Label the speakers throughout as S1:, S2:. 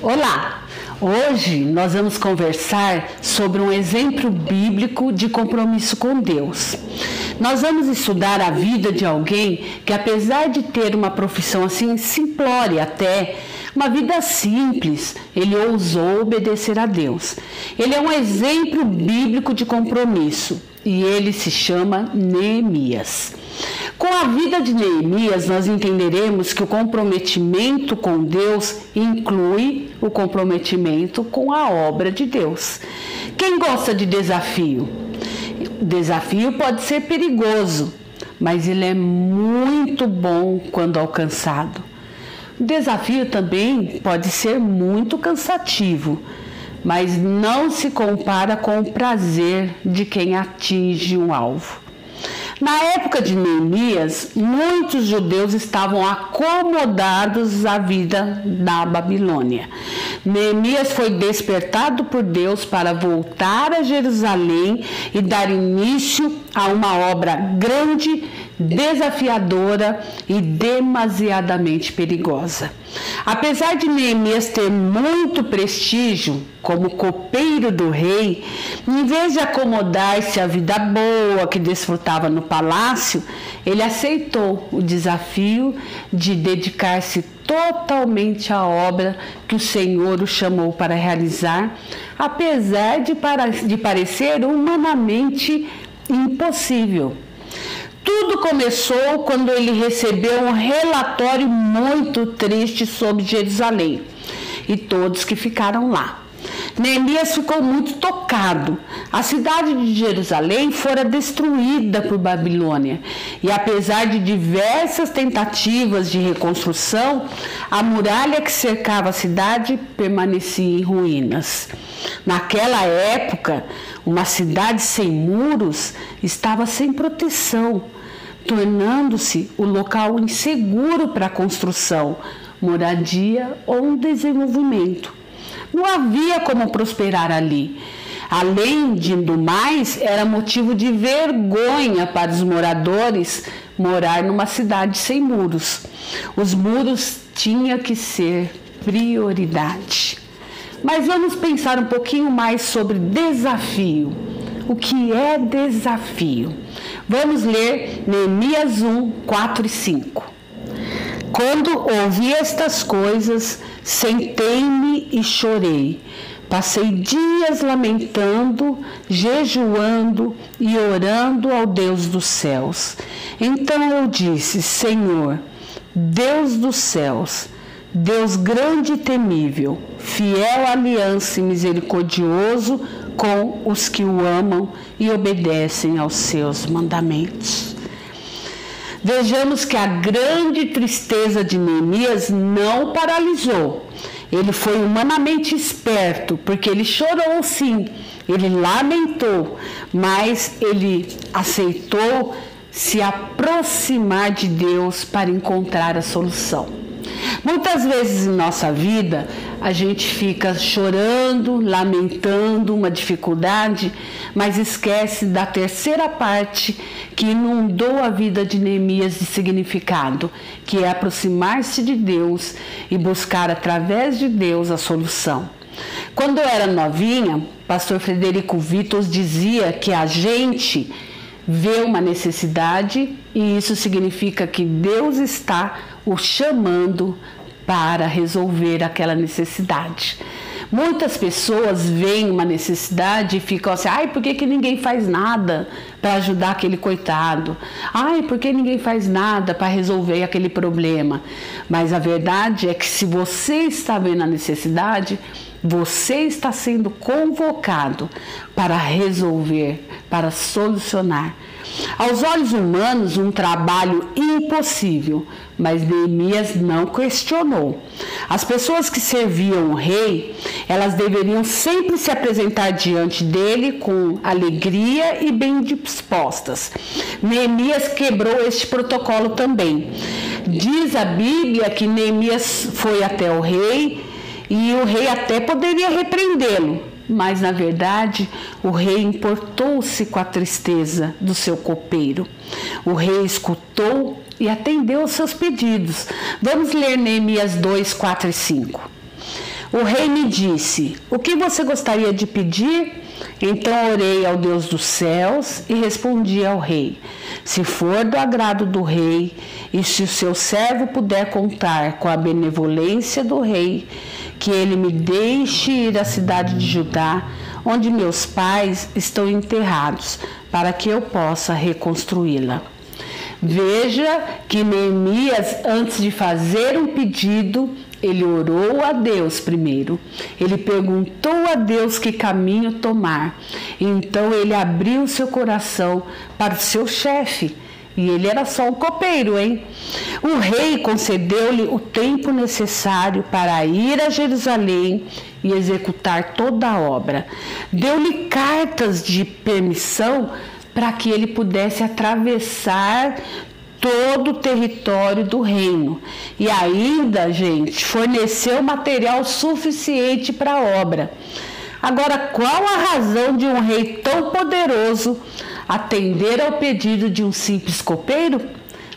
S1: Olá! Hoje nós vamos conversar sobre um exemplo bíblico de compromisso com Deus. Nós vamos estudar a vida de alguém que, apesar de ter uma profissão assim simplória até, uma vida simples, ele ousou obedecer a Deus. Ele é um exemplo bíblico de compromisso e ele se chama Neemias. Com a vida de Neemias, nós entenderemos que o comprometimento com Deus inclui o comprometimento com a obra de Deus. Quem gosta de desafio? O desafio pode ser perigoso, mas ele é muito bom quando alcançado. O desafio também pode ser muito cansativo, mas não se compara com o prazer de quem atinge um alvo. Na época de Neemias, muitos judeus estavam acomodados à vida da Babilônia. Neemias foi despertado por Deus para voltar a Jerusalém e dar início a uma obra grande, desafiadora e demasiadamente perigosa. Apesar de Neemias ter muito prestígio como copeiro do rei, em vez de acomodar-se à vida boa que desfrutava no palácio, ele aceitou o desafio de dedicar-se totalmente à obra que o Senhor o chamou para realizar, apesar de parecer humanamente impossível. Tudo começou quando ele recebeu um relatório muito triste sobre Jerusalém e todos que ficaram lá. Neemias ficou muito tocado. A cidade de Jerusalém fora destruída por Babilônia e, apesar de diversas tentativas de reconstrução, a muralha que cercava a cidade permanecia em ruínas. Naquela época, uma cidade sem muros estava sem proteção, tornando-se o local inseguro para a construção, moradia ou desenvolvimento. Não havia como prosperar ali. Além do mais, era motivo de vergonha para os moradores morar numa cidade sem muros. Os muros tinham que ser prioridade. Mas vamos pensar um pouquinho mais sobre desafio. O que é desafio? Vamos ler Neemias 1, 4 e 5. Quando ouvi estas coisas, sentei-me e chorei. Passei dias lamentando, jejuando e orando ao Deus dos céus. Então eu disse: Senhor, Deus dos céus, Deus grande e temível, fiel aliança e misericordioso com os que o amam e obedecem aos seus mandamentos. Vejamos que a grande tristeza de Neemias não o paralisou. Ele foi humanamente esperto, porque ele chorou sim, ele lamentou, mas ele aceitou se aproximar de Deus para encontrar a solução. Muitas vezes em nossa vida, a gente fica chorando, lamentando uma dificuldade, mas esquece da terceira parte que inundou a vida de Neemias de significado, que é aproximar-se de Deus e buscar através de Deus a solução. Quando eu era novinha, pastor Frederico Vitos dizia que a gente vê uma necessidade e isso significa que Deus está o chamando para resolver aquela necessidade. Muitas pessoas veem uma necessidade e ficam assim: ai, por que ninguém faz nada para ajudar aquele coitado? Ai, por que ninguém faz nada para resolver aquele problema? Mas a verdade é que se você está vendo a necessidade, você está sendo convocado para resolver, para solucionar. Aos olhos humanos, um trabalho impossível, mas Neemias não questionou. As pessoas que serviam o rei, elas deveriam sempre se apresentar diante dele com alegria e bem dispostas. Neemias quebrou este protocolo também. Diz a Bíblia que Neemias foi até o rei e o rei até poderia repreendê-lo, mas na verdade o rei importou-se com a tristeza do seu copeiro. O rei escutou e atendeu aos seus pedidos. Vamos ler Neemias 2, 4 e 5. O rei me disse: o que você gostaria de pedir? Então orei ao Deus dos céus e respondi ao rei: se for do agrado do rei e se o seu servo puder contar com a benevolência do rei, que ele me deixe ir à cidade de Judá, onde meus pais estão enterrados, para que eu possa reconstruí-la. Veja que Neemias, antes de fazer um pedido, ele orou a Deus primeiro. Ele perguntou a Deus que caminho tomar. Então ele abriu seu coração para o seu chefe. E ele era só um copeiro, hein? O rei concedeu-lhe o tempo necessário para ir a Jerusalém e executar toda a obra. Deu-lhe cartas de permissão para que ele pudesse atravessar todo o território do reino. E ainda, gente, forneceu material suficiente para a obra. Agora, qual a razão de um rei tão poderoso atender ao pedido de um simples copeiro?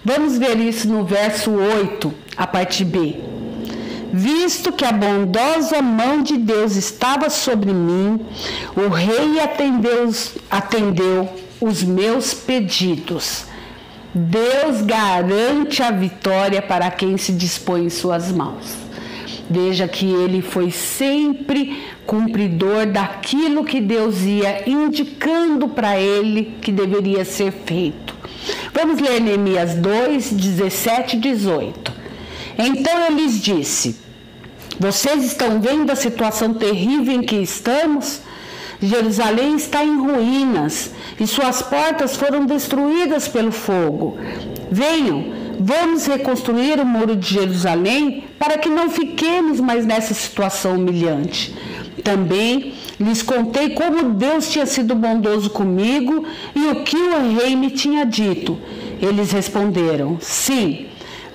S1: Vamos ver isso no verso 8, a parte B. Visto que a bondosa mão de Deus estava sobre mim, o rei atendeu os meus pedidos. Deus garante a vitória para quem se dispõe em suas mãos. Veja que ele foi sempre cumpridor daquilo que Deus ia indicando para ele que deveria ser feito. Vamos ler Neemias 2, 17 e 18. Então eu lhes disse: vocês estão vendo a situação terrível em que estamos? Jerusalém está em ruínas e suas portas foram destruídas pelo fogo. Venham, vamos reconstruir o muro de Jerusalém para que não fiquemos mais nessa situação humilhante. Também lhes contei como Deus tinha sido bondoso comigo e o que o rei me tinha dito. Eles responderam: sim,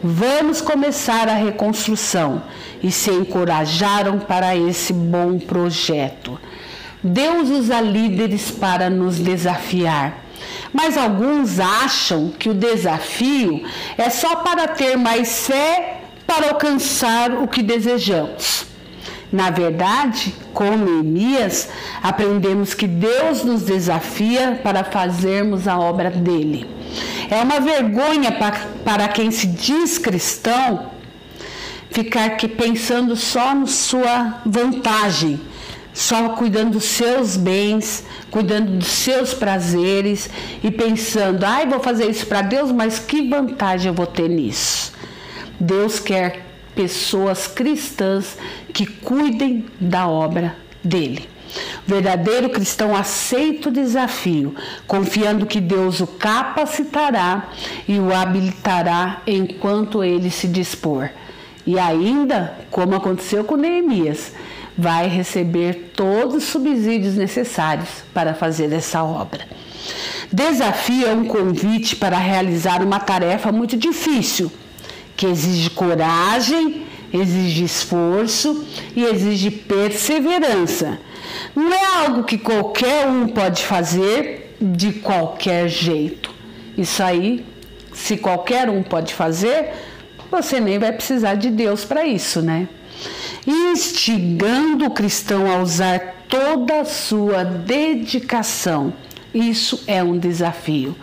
S1: vamos começar a reconstrução, e se encorajaram para esse bom projeto. Deus usa líderes para nos desafiar, mas alguns acham que o desafio é só para ter mais fé para alcançar o que desejamos. Na verdade, com Neemias, aprendemos que Deus nos desafia para fazermos a obra dele. É uma vergonha para quem se diz cristão ficar pensando só na sua vantagem, só cuidando dos seus bens, cuidando dos seus prazeres e pensando: vou fazer isso para Deus, mas que vantagem eu vou ter nisso? Deus quer pessoas cristãs que cuidem da obra dele. O verdadeiro cristão aceita o desafio, confiando que Deus o capacitará e o habilitará enquanto ele se dispor. E ainda, como aconteceu com Neemias, vai receber todos os subsídios necessários para fazer essa obra. Desafio é um convite para realizar uma tarefa muito difícil, que exige coragem, exige esforço e exige perseverança. Não é algo que qualquer um pode fazer de qualquer jeito. Isso aí, se qualquer um pode fazer, você nem vai precisar de Deus para isso, né? Instigando o cristão a usar toda a sua dedicação. Isso é um desafio.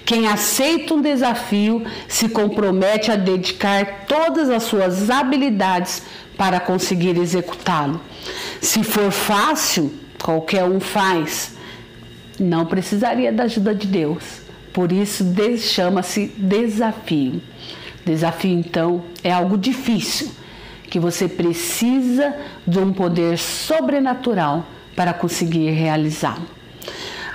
S1: Quem aceita um desafio se compromete a dedicar todas as suas habilidades para conseguir executá-lo. Se for fácil, qualquer um faz. Não precisaria da ajuda de Deus. Por isso, chama-se desafio. Desafio, então, é algo difícil, que você precisa de um poder sobrenatural para conseguir realizá-lo.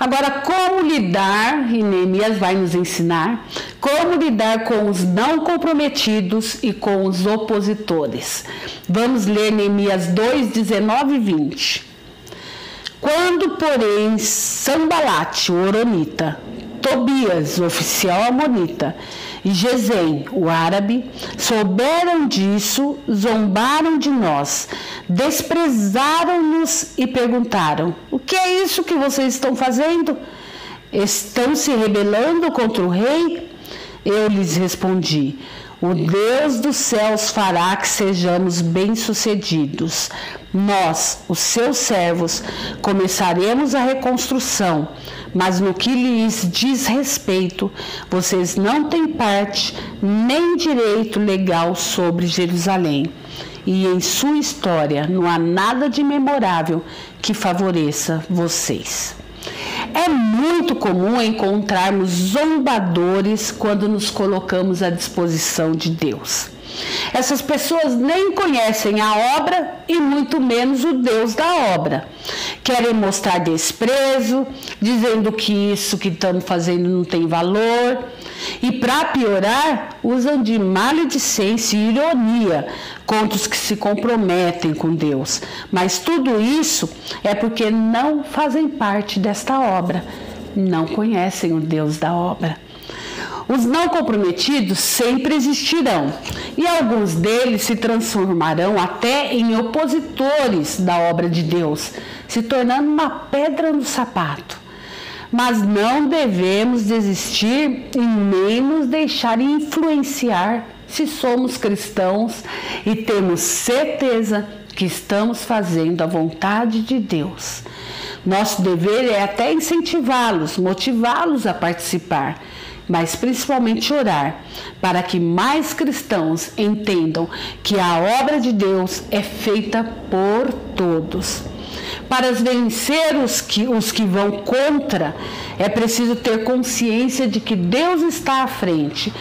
S1: Agora, como lidar, e Neemias vai nos ensinar, como lidar com os não comprometidos e com os opositores. Vamos ler Neemias 2, 19 e 20. Quando, porém, Sanbalate, o horonita, Tobias, o oficial amonita, e Gesem, o árabe, souberam disso, zombaram de nós, desprezaram-nos e perguntaram: o que é isso que vocês estão fazendo? Estão se rebelando contra o rei? Eu lhes respondi: O Deus dos céus fará que sejamos bem-sucedidos. Nós, os seus servos, começaremos a reconstrução, mas no que lhes diz respeito, vocês não têm parte nem direito legal sobre Jerusalém. E em sua história não há nada de memorável que favoreça vocês. É muito comum encontrarmos zombadores quando nos colocamos à disposição de Deus. Essas pessoas nem conhecem a obra e muito menos o Deus da obra. Querem mostrar desprezo, dizendo que isso que estamos fazendo não tem valor. E para piorar, usam de maledicência e ironia contra os que se comprometem com Deus. Mas tudo isso é porque não fazem parte desta obra, não conhecem o Deus da obra. Os não comprometidos sempre existirão e alguns deles se transformarão até em opositores da obra de Deus, se tornando uma pedra no sapato. Mas não devemos desistir e nem nos deixar influenciar se somos cristãos e temos certeza que estamos fazendo a vontade de Deus. Nosso dever é até incentivá-los, motivá-los a participar, mas principalmente orar para que mais cristãos entendam que a obra de Deus é feita por todos. Para vencer os que vão contra, é preciso ter consciência de que Deus está à frente,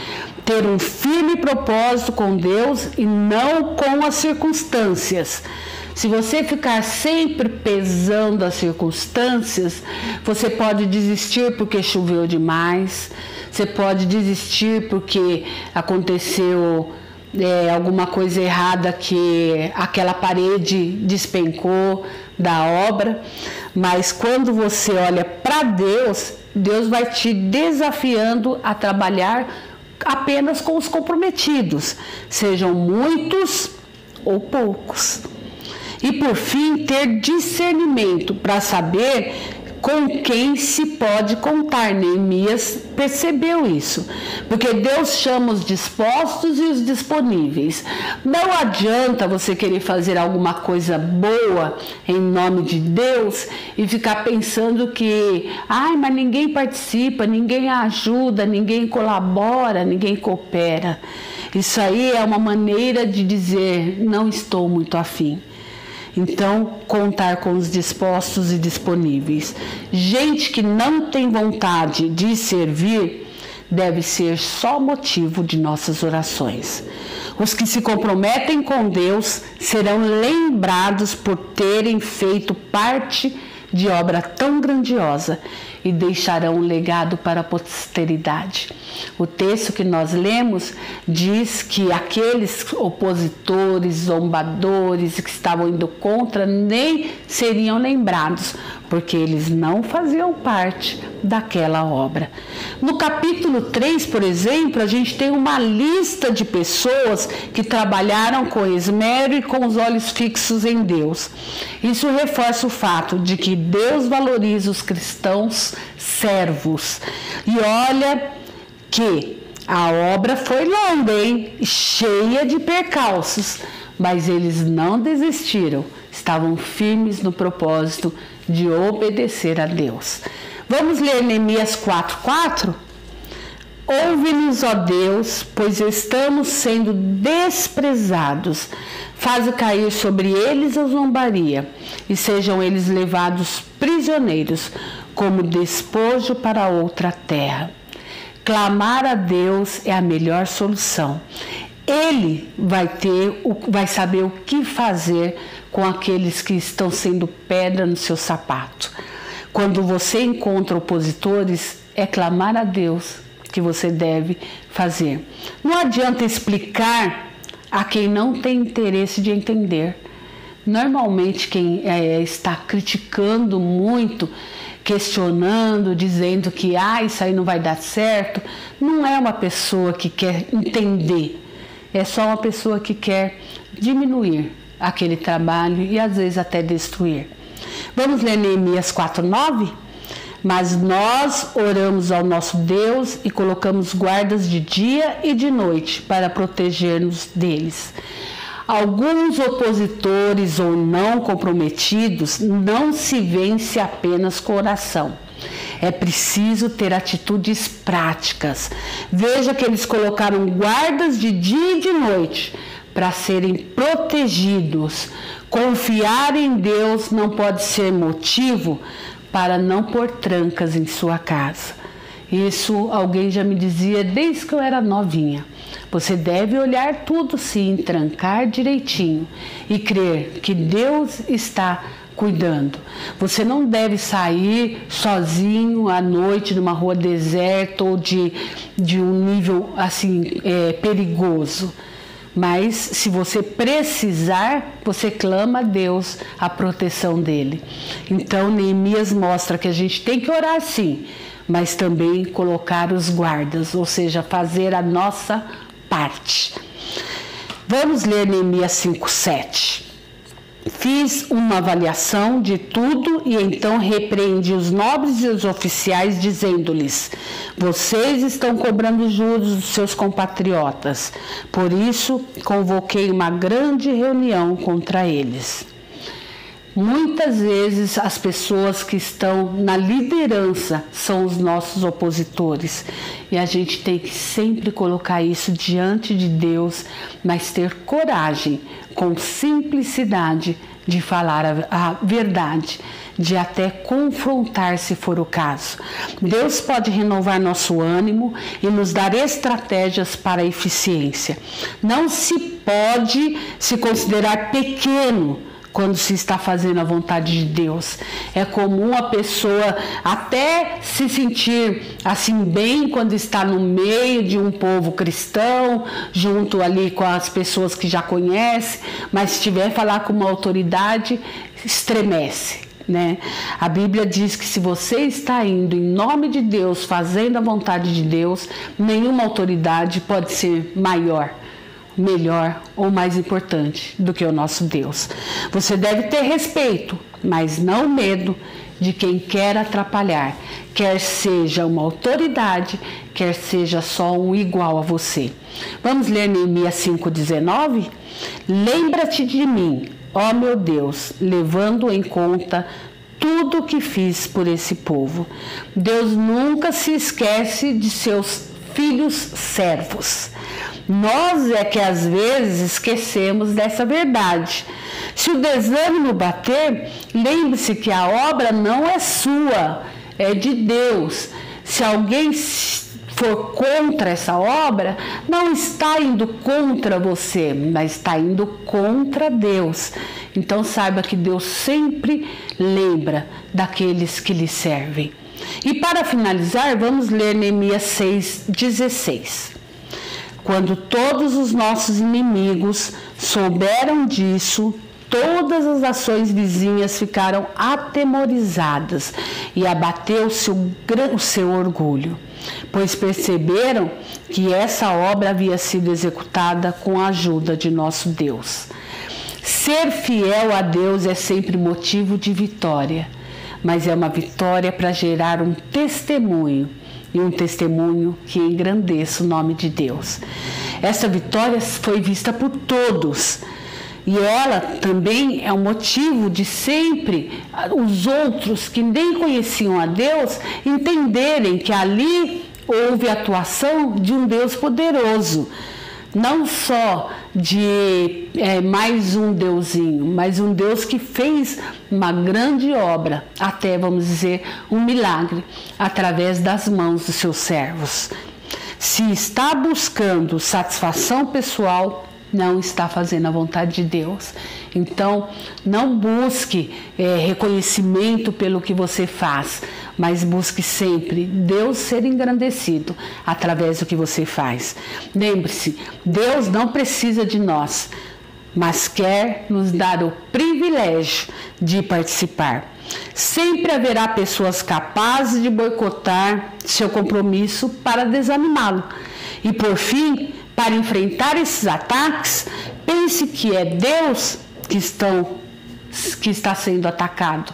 S1: ter um firme propósito com Deus e não com as circunstâncias. Se você ficar sempre pesando as circunstâncias, você pode desistir porque choveu demais, você pode desistir porque aconteceu alguma coisa errada, que aquela parede despencou da obra. Mas quando você olha para Deus, Deus vai te desafiando a trabalhar apenas com os comprometidos, sejam muitos ou poucos. E por fim, ter discernimento para saber com quem se pode contar. Neemias percebeu isso, porque Deus chama os dispostos e os disponíveis. Não adianta você querer fazer alguma coisa boa em nome de Deus e ficar pensando que, mas ninguém participa, ninguém ajuda, ninguém colabora, ninguém coopera. Isso aí é uma maneira de dizer, não estou muito afim. Então, contar com os dispostos e disponíveis. Gente que não tem vontade de servir deve ser só motivo de nossas orações. Os que se comprometem com Deus serão lembrados por terem feito parte de obra tão grandiosa e deixarão um legado para a posteridade. O texto que nós lemos diz que aqueles opositores, zombadores que estavam indo contra nem seriam lembrados, porque eles não faziam parte daquela obra. No capítulo 3, por exemplo, a gente tem uma lista de pessoas que trabalharam com esmero e com os olhos fixos em Deus. Isso reforça o fato de que Deus valoriza os cristãos servos. E olha que a obra foi longa, cheia de percalços, mas eles não desistiram, estavam firmes no propósito de obedecer a Deus. Vamos ler Neemias 4:4? Ouve-nos, ó Deus, pois estamos sendo desprezados. Faze cair sobre eles a zombaria, e sejam eles levados prisioneiros, como despojo para outra terra. Clamar a Deus é a melhor solução. Ele vai saber o que fazer com aqueles que estão sendo pedra no seu sapato. Quando você encontra opositores, é clamar a Deus que você deve fazer. Não adianta explicar a quem não tem interesse de entender. Normalmente quem está criticando muito, questionando, dizendo que isso aí não vai dar certo, não é uma pessoa que quer entender, é só uma pessoa que quer diminuir aquele trabalho e às vezes até destruir. Vamos ler Neemias 4:9? Mas nós oramos ao nosso Deus e colocamos guardas de dia e de noite para proteger-nos deles. Alguns opositores ou não comprometidos não se vence apenas com oração. É preciso ter atitudes práticas. Veja que eles colocaram guardas de dia e de noite para serem protegidos. Confiar em Deus não pode ser motivo para não pôr trancas em sua casa. Isso alguém já me dizia desde que eu era novinha. Você deve olhar tudo sim, trancar direitinho e crer que Deus está cuidando. Você não deve sair sozinho à noite numa rua deserta ou de um nível assim perigoso. Mas se você precisar, você clama a Deus a proteção dele. Então Neemias mostra que a gente tem que orar sim, mas também colocar os guardas, ou seja, fazer a nossa parte. Vamos ler Neemias 5:7. Fiz uma avaliação de tudo e então repreendi os nobres e os oficiais, dizendo-lhes: vocês estão cobrando juros dos seus compatriotas. Por isso, convoquei uma grande reunião contra eles. Muitas vezes as pessoas que estão na liderança são os nossos opositores e a gente tem que sempre colocar isso diante de Deus, mas ter coragem, com simplicidade, de falar a verdade, de até confrontar se for o caso. Deus pode renovar nosso ânimo e nos dar estratégias para a eficiência. Não se pode se considerar pequeno quando se está fazendo a vontade de Deus. É comum a pessoa até se sentir assim bem quando está no meio de um povo cristão, junto ali com as pessoas que já conhece, mas se tiver a falar com uma autoridade, estremece, né? A Bíblia diz que se você está indo em nome de Deus, fazendo a vontade de Deus, nenhuma autoridade pode ser maior, melhor ou mais importante do que o nosso Deus. Você deve ter respeito, mas não medo de quem quer atrapalhar, quer seja uma autoridade, quer seja só um igual a você. Vamos ler Neemias 5:19? Lembra-te de mim, ó meu Deus, levando em conta tudo o que fiz por esse povo. Deus nunca se esquece de seus filhos servos. Nós é que às vezes esquecemos dessa verdade. Se o desânimo bater, lembre-se que a obra não é sua, é de Deus. Se alguém for contra essa obra, não está indo contra você, mas está indo contra Deus. Então saiba que Deus sempre lembra daqueles que lhe servem. E para finalizar, vamos ler Neemias 6:16. Quando todos os nossos inimigos souberam disso, todas as nações vizinhas ficaram atemorizadas e abateu-se o seu orgulho, pois perceberam que essa obra havia sido executada com a ajuda de nosso Deus. Ser fiel a Deus é sempre motivo de vitória, mas é uma vitória para gerar um testemunho, e um testemunho que engrandeça o nome de Deus. Essa vitória foi vista por todos e ela também é um motivo de sempre os outros que nem conheciam a Deus entenderem que ali houve a atuação de um Deus poderoso. Não só de mais um deusinho, mas um Deus que fez uma grande obra, até vamos dizer um milagre, através das mãos dos seus servos. Se está buscando satisfação pessoal, não está fazendo a vontade de Deus. Então, não busque reconhecimento pelo que você faz, mas busque sempre Deus ser engrandecido através do que você faz. Lembre-se, Deus não precisa de nós, mas quer nos dar o privilégio de participar. Sempre haverá pessoas capazes de boicotar seu compromisso para desanimá-lo. E por fim, para enfrentar esses ataques, pense que é Deus que está sendo atacado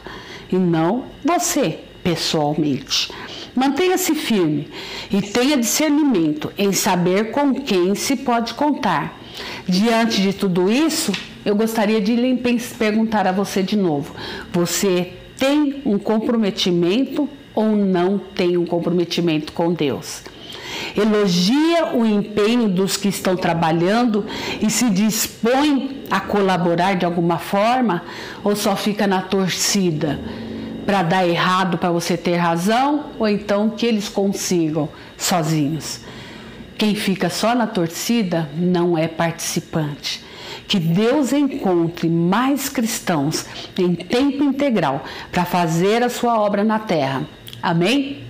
S1: e não você pessoalmente. Mantenha-se firme e tenha discernimento em saber com quem se pode contar. Diante de tudo isso, eu gostaria de perguntar a você de novo: você tem um comprometimento ou não tem um comprometimento com Deus? Elogia o empenho dos que estão trabalhando e se dispõe a colaborar de alguma forma, ou só fica na torcida para dar errado, para você ter razão, ou então que eles consigam sozinhos? Quem fica só na torcida não é participante. Que Deus encontre mais cristãos em tempo integral para fazer a sua obra na terra. Amém?